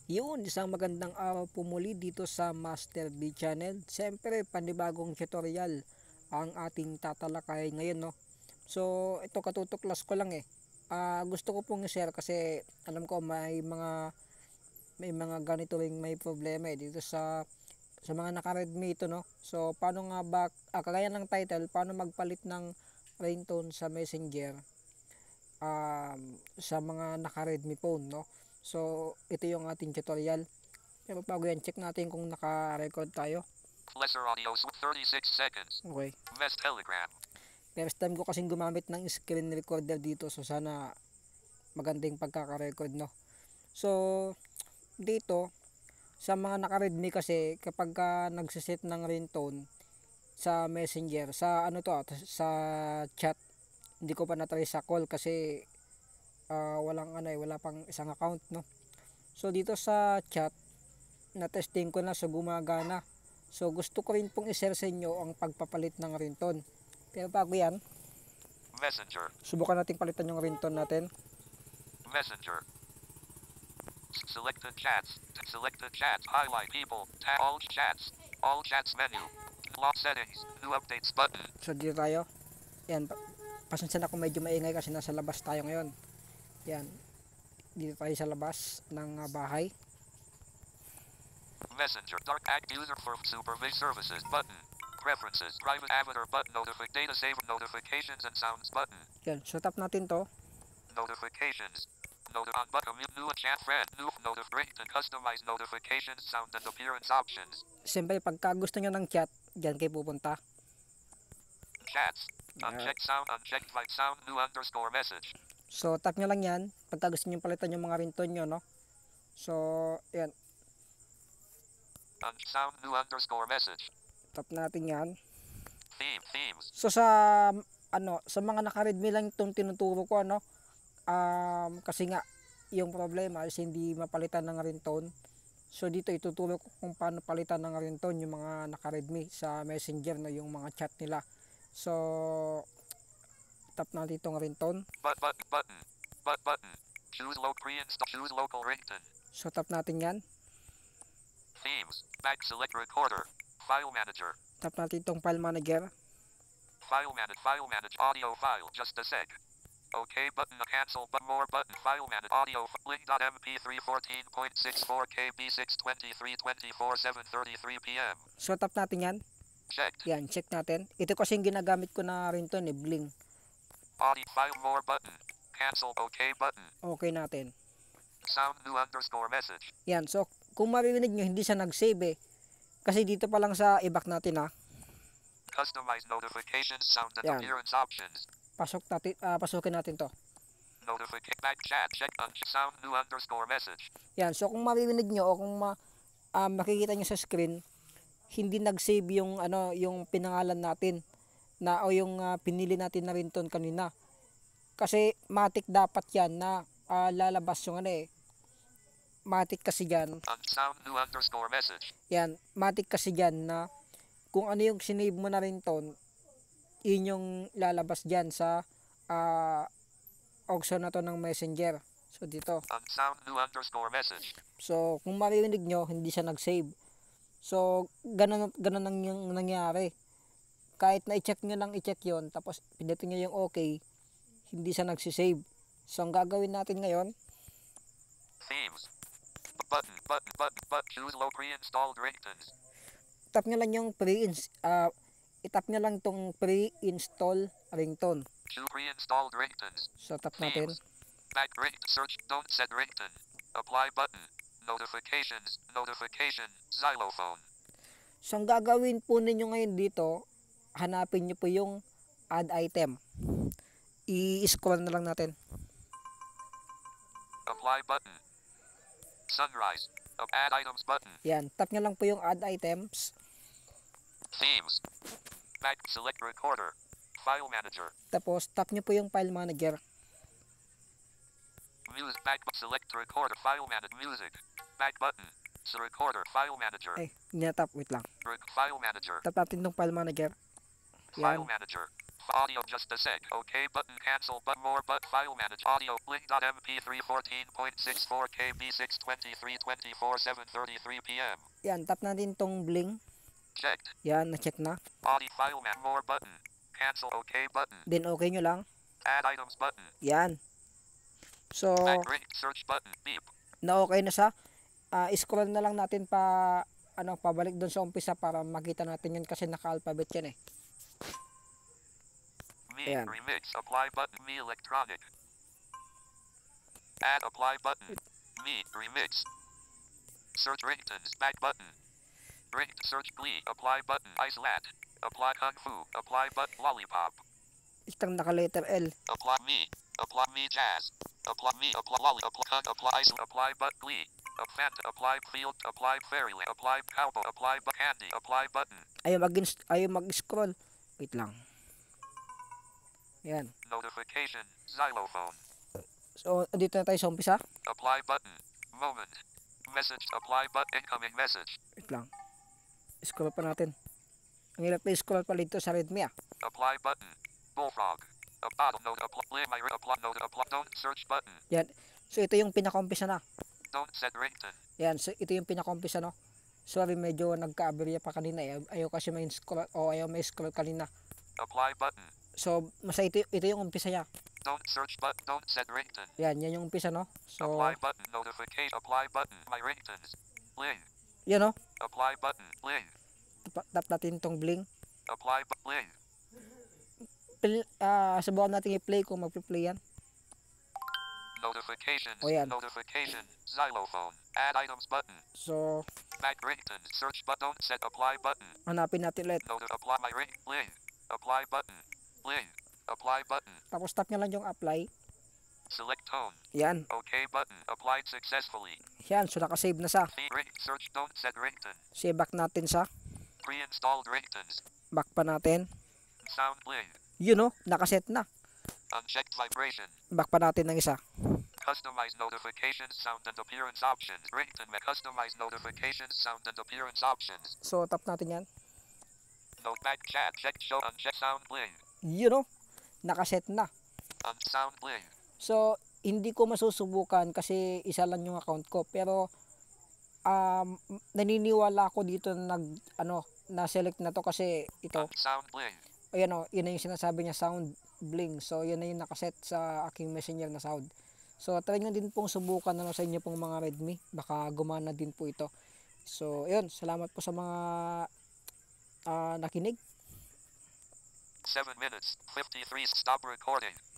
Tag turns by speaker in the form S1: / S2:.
S1: Yun, isang magandang araw po muli dito sa Master D Channel. Siyempre, panibagong tutorial ang ating tatalakay ngayon, no? So, ito katutuklas ko lang eh. Gusto ko pong i-share kasi alam ko may mga ganito ring may problema eh dito sa mga naka-Redmi ito, no? So, paano nga ba, kagaya ng title, paano magpalit ng ringtone sa Messenger sa mga naka-Redmi phone, no? So, ito yung ating tutorial. Pero bago yan, check natin kung naka-record tayo.
S2: Lesser audio 36 seconds.
S1: Okay.
S2: Best Telegram.
S1: First time ko kasing gumamit ng screen recorder dito. So, sana magandang pagkaka-record, no? So, dito, sa mga naka-Redmi kasi, kapag nagsiset ng ringtone sa Messenger, sa ano to, sa chat, hindi ko pa na-try sa call kasi wala pang isang account, no? So, dito sa chat, na-testing ko na, so gumagana. So, gusto ko rin pong i-share sa inyo ang pagpapalit ng ringtone. Pero bago yan,
S2: Messenger.
S1: subukan natin palitan yung ringtone natin.
S2: Messenger. Selected chats. Selected chats. Highlight people. All chats. All chats menu. Lock settings. New updates button.
S1: So, dito tayo. Yan, pasensya na kung medyo maingay kasi nasa labas tayo ngayon. Yan, dito tayo sa labas ng bahay.
S2: Messenger. Dark Act User for Supervised Services button. Preferences. Private avatar button. Data save notifications and sounds button.
S1: Yan, so tap natin to.
S2: Notifications. On button. New chat friend. New notification. Customize notifications. Sound and appearance options.
S1: Siyempre, pagka gusto nyo ng chat, dyan kayo pupunta.
S2: Chats. Uncheck sound. Unchecked like sound. New underscore message.
S1: So, tap nyo lang yan. Pagka gusto nyo palitan yung mga ringtone nyo, no? So, yan.
S2: Sound new underscore message.
S1: Tap natin yan.
S2: Themes.
S1: So, sa mga naka-Redmi lang itong tinuturo ko, ano? Kasi nga, yung problema is hindi mapalitan ng ringtone. So, dito ituturo ko kung paano palitan ng ringtone yung mga naka-Redmi sa Messenger, no? Yung mga chat nila. So, tap natin itong ringtone.
S2: Button. Choose local ringtone.
S1: So, tap natin yan.
S2: Themes. Back select recorder. File manager.
S1: Tap natin itong file manager.
S2: File manage audio file. Just a sec. Okay button. Cancel but more button. File manage audio link.mp3 14.64 KB 623.24 PM.
S1: So, tap natin yan.
S2: Checked.
S1: Yan, check natin. Ito kasi yung ginagamit ko na ringtone, Bling.
S2: Audio file more button. Cancel okay button.
S1: Okay natin.
S2: Sound new underscore message.
S1: Yan, so kung maririnig nyo, hindi siya nag-save eh. Kasi dito pa lang sa i-back natin ha.
S2: Customize notifications, sound and
S1: Yan.
S2: appearance options.
S1: Pasukin natin to.
S2: Notification back chat check sound new underscore message.
S1: Yan, so kung maririnig nyo o kung makikita nyo sa screen, hindi nag-save yung yung pinangalan natin na o yung pinili natin na ringtone kanina. Kasi matik dapat yan na lalabas yung matik kasi dyan.
S2: Sound new underscore message.
S1: Yan, matik kasi dyan na kung ano yung sinave mo na ringtone, yun yung lalabas dyan sa auction na to ng Messenger. So dito.
S2: Sound new underscore message.
S1: So kung maririnig nyo, hindi siya nag-save. So ganun ang yung nangyari. Kahit na i-check nyo lang i-check yon, tapos pindutin nyo yung okay, hindi siya nagsisave. So ang gagawin natin ngayon,
S2: Themes. Button. Choose low pre-installed ringtones.
S1: tap nyo lang yung itap nyo lang tong pre-install ringtone.
S2: Choose pre-installed ringtones.
S1: So tap natin.
S2: Back ring search don't set ringtone. Apply button. Notifications. Xylophone.
S1: So ang gagawin po ninyo ngayon dito, hanapin nyo po yung add item. I-scroll na lang natin.
S2: Apply button. Sunrise. Add items button.
S1: Yan, tap nyo lang po yung add items.
S2: Themes. Back select recorder. File manager.
S1: Tapos tap nyo po yung file manager.
S2: Music back select recorder file manager music. Back button. Recorder file manager.
S1: Hindi na tap, wait lang.
S2: File manager.
S1: Tap natin yung file manager.
S2: File
S1: Yan.
S2: manager. audio just a sec. OK button. Cancel but more but file manage audio. Link.mp3 14.64 KB 623 24 7:33 PM.
S1: Yan, tap natin tong bling.
S2: Checked.
S1: Yan, na-check na.
S2: Audio file man more button. Cancel OK button.
S1: Then okay nyo lang.
S2: Add items button.
S1: Yan. So,
S2: Back ring search button. Beep.
S1: na okay na siya. Scroll na lang natin pabalik doon sa umpisa para makita natin yun kasi naka-alphabet yan eh.
S2: Me
S1: Ayan.
S2: remix apply button. Me electronic. Add apply button. Me remix. Search ringtones back button. Ring search glee apply button. Iceland. Apply kung fu apply button. Lollipop.
S1: Itang naka letter L.
S2: Apply me jazz. Apply me apply lolly apply kung apply ice apply but glee. Apply field apply fairyland apply cowboy apply but candy apply button.
S1: Ayaw mag-scroll. Wait lang. Yan.
S2: Notification xylophone.
S1: So, dito na tayo sa umpisa.
S2: Apply button. Moment. Message apply but incoming message.
S1: Wait lang. Scroll pa natin. Ang hirap na scroll pa dito sa Redmi ah.
S2: Apply button. Bullfrog. Bottom note apply note apply don't search button.
S1: Yan. So, ito yung pinaka-umpisa na.
S2: Don't set ringtone.
S1: Yan. So, ito yung pinaka-umpisa no. Sorry, medyo nagka-aberya pa kanina eh. Ayaw kasi may scroll o ayaw may scroll kanina.
S2: Apply button.
S1: So, ito yung umpisa niya.
S2: Don't search button. Don't set ringtone.
S1: Yan yung umpisa no. So,
S2: Apply button. Notification. Apply button. My ringtones. Bling.
S1: yan no.
S2: Apply button. Bling.
S1: Tap natin tong bling.
S2: Apply but bling.
S1: Subukan natin i-play kung mag-play yan.
S2: Notifications.
S1: Oh, yan.
S2: Notification. Xylophone. Add items button.
S1: So,
S2: Back ringtone. Search but don't set apply button.
S1: hanapin natin ulit.
S2: Apply my ring. Bling. Apply button. Bling. Apply button.
S1: Tapos tap nyo lang yung apply.
S2: Select tone.
S1: Yan.
S2: OK button. Applied successfully.
S1: Yan. So, nakasave na sa.
S2: Feed ring. Search don't set ringtone.
S1: Save back natin sa.
S2: Pre-installed ringtones.
S1: Back pa natin.
S2: Sound bling.
S1: Yun no. Nakaset na.
S2: Unchecked vibration.
S1: Back pa natin ng isa.
S2: Customize notifications, sound and appearance options. Ringtone may customize notifications, sound and appearance options.
S1: So, tap natin yan.
S2: Note back chat. Check show. Uncheck sound bling.
S1: Yun no. Nakaset na.
S2: Unsound bling.
S1: So, hindi ko masusubukan kasi isa lang yung account ko. Pero, naniniwala ako dito na-select na to kasi ito.
S2: Unsound bling.
S1: Ayan o, yun na yung sinasabi niya, sound bling. So, yun na yung nakaset sa aking messenger na sound. So, try nyo din pong subukan sa inyo pong mga Redmi. Baka gumana din po ito. So, yun. Salamat po sa mga nakinig.
S2: 7 minutes, 53. Stop recording.